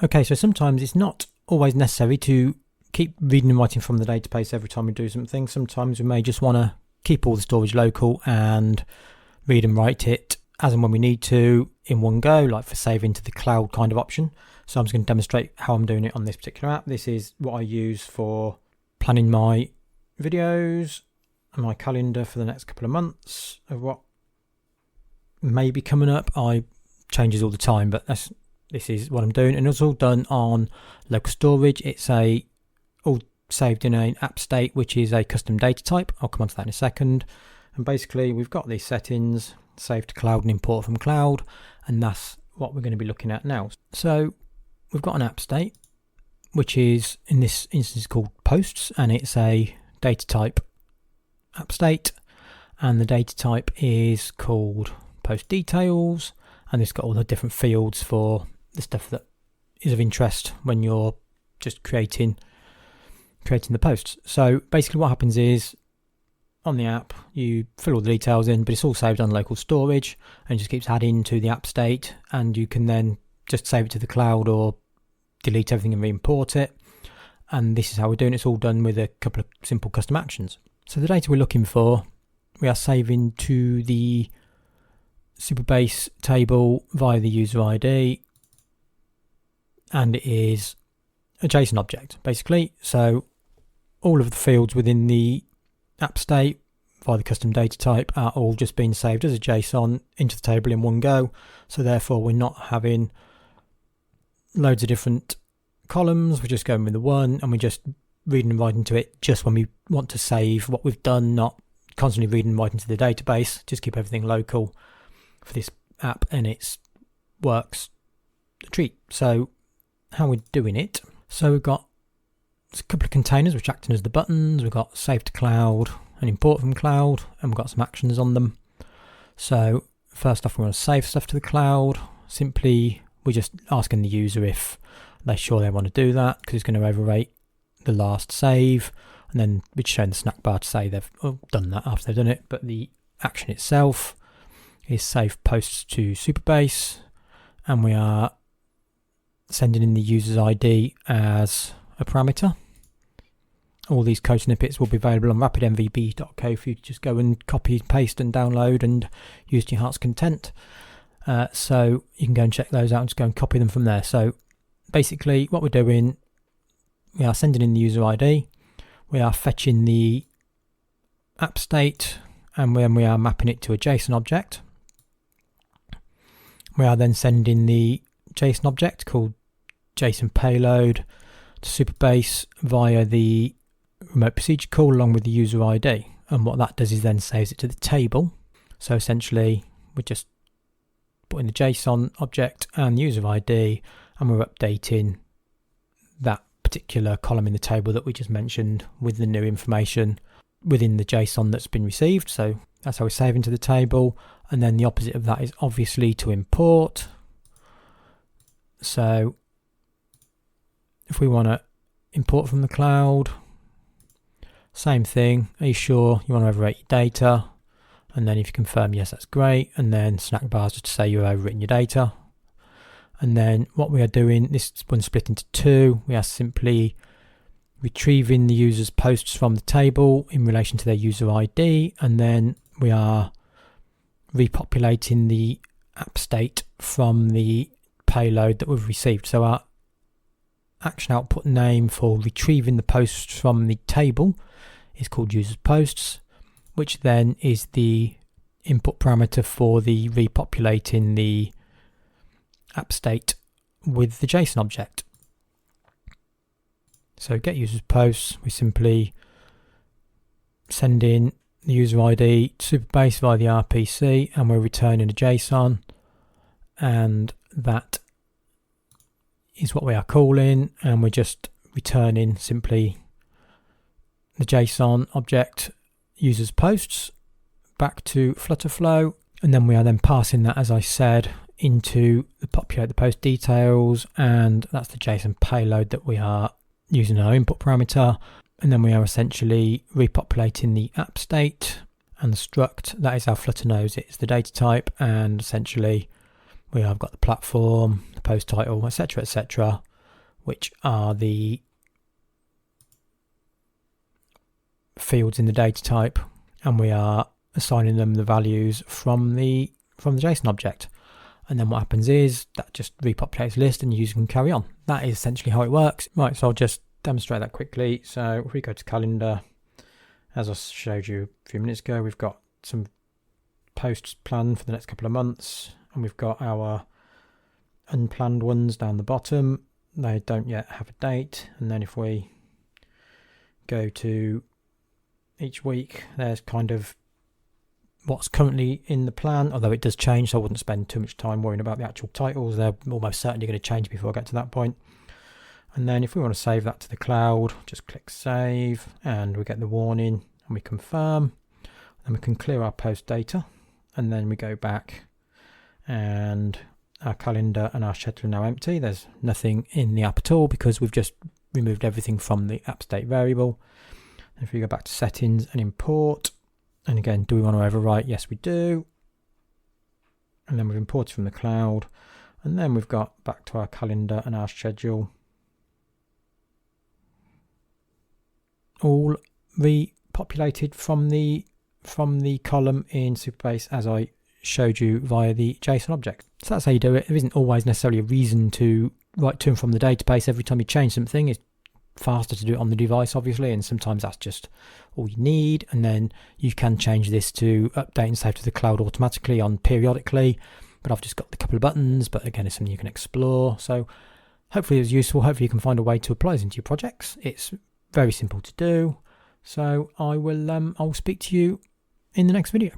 Okay, so sometimes it's not always necessary to keep reading and writing from the database every time we do something. Sometimes we may just want to keep all the storage local and read and write it as and when we need to in one go, like for saving to the cloud kind of option. So I'm just going to demonstrate how I'm doing it on this particular app. This is what I use for planning my videos and my calendar for the next couple of months of what may be coming up. I changes all the time, but this is what I'm doing, and it's all done on local storage. It's all saved in an app state, which is a custom data type. I'll come on to that in a second. And basically we've got these settings: save to cloud and import from cloud, and that's what we're going to be looking at now. So we've got an app state, which is in this instance called posts, and it's a data type app state, and the data type is called post details, and it's got all the different fields for the stuff that is of interest when you're just creating the posts. So basically what happens is, on the app you fill all the details in, but it's all saved on local storage and just keeps adding to the app state, and you can then just save it to the cloud or delete everything and re-import it. And this is how we're doing it. It's all done with a couple of simple custom actions. So the data we're looking for, we are saving to the Supabase table via the user ID, and it is a JSON object basically. So all of the fields within the app state via the custom data type are all just being saved as a JSON into the table in one go. So therefore we're not having loads of different columns, we're just going with the one, and we're just reading and writing to it just when we want to save what we've done, not constantly reading and writing to the database. Just keep everything local for this app, and it works a treat. So how we're doing it, so we've got a couple of containers which acting as the buttons. We've got save to cloud and import from cloud, and we've got some actions on them. So first off, we want to save stuff to the cloud. Simply we're just asking the user if they're sure they want to do that, because it's going to overwrite the last save, and then we're showing the snack bar to say they've done that after they've done it. But the action itself is save posts to Supabase, and we are sending in the user's ID as a parameter. All these code snippets will be available on rapidmvb.co for you to just go and copy, paste and download and use to your heart's content. So you can go and check those out and just go and copy them from there. So basically what we're doing, we are sending in the user ID, we are fetching the app state, and then we are mapping it to a JSON object. We are then sending the JSON object called JSON payload to Supabase via the remote procedure call along with the user ID, and what that does is then saves it to the table. So essentially we're just putting the JSON object and the user ID, and we're updating that particular column in the table that we just mentioned with the new information within the JSON that's been received. So that's how we're saving to the table. And then the opposite of that is obviously to import. So if we want to import from the cloud, same thing. Are you sure you want to overwrite your data? And then if you confirm yes, that's great. And then snack bars just to say you've overwritten your data. And then what we are doing, this one split into two, we are simply retrieving the user's posts from the table in relation to their user ID, and then we are repopulating the app state from the payload that we've received. So our action output name for retrieving the posts from the table is called users posts, which then is the input parameter for the repopulating the app state with the JSON object. So get users posts, we simply send in the user ID to Supabase via the RPC, and we're returning a JSON, and that is what we are calling, and we're just returning simply the JSON object users posts back to Flutterflow, and then we are then passing that, as I said, into the populate the post details, and that's the JSON payload that we are using our input parameter. And then we are essentially repopulating the app state and the struct. That is how Flutter knows it's the data type, and essentially we have got the platform, the post title, etc., etc. which are the fields in the data type, and we are assigning them the values from the JSON object. And then what happens is that just repopulates the list and the user can carry on. That is essentially how it works. Right, so I'll just demonstrate that quickly. So if we go to calendar, as I showed you a few minutes ago, we've got some posts planned for the next couple of months, and we've got our unplanned ones down the bottom. They don't yet have a date. And then if we go to each week, there's kind of what's currently in the plan, although it does change, so I wouldn't spend too much time worrying about the actual titles. They're almost certainly going to change before I get to that point. And then if we want to save that to the cloud, just click save, and we get the warning, and we confirm, and we can clear our post data, and then we go back, and our calendar and our schedule are now empty. There's nothing in the app at all because we've just removed everything from the app state variable. And if we go back to settings and import, and again, do we want to overwrite? Yes, we do. And then we've imported from the cloud. And then we've got back to our calendar and our schedule. All repopulated from the column in Supabase as I showed you via the JSON object. So that's how you do it. There isn't always necessarily a reason to write to and from the database every time you change something. It's faster to do it on the device, obviously, and sometimes that's just all you need. And then you can change this to update and save to the cloud automatically on periodically, but I've just got a couple of buttons. But again, it's something you can explore. So hopefully it's useful. Hopefully you can find a way to apply this into your projects. It's very simple to do. So I'll speak to you in the next video.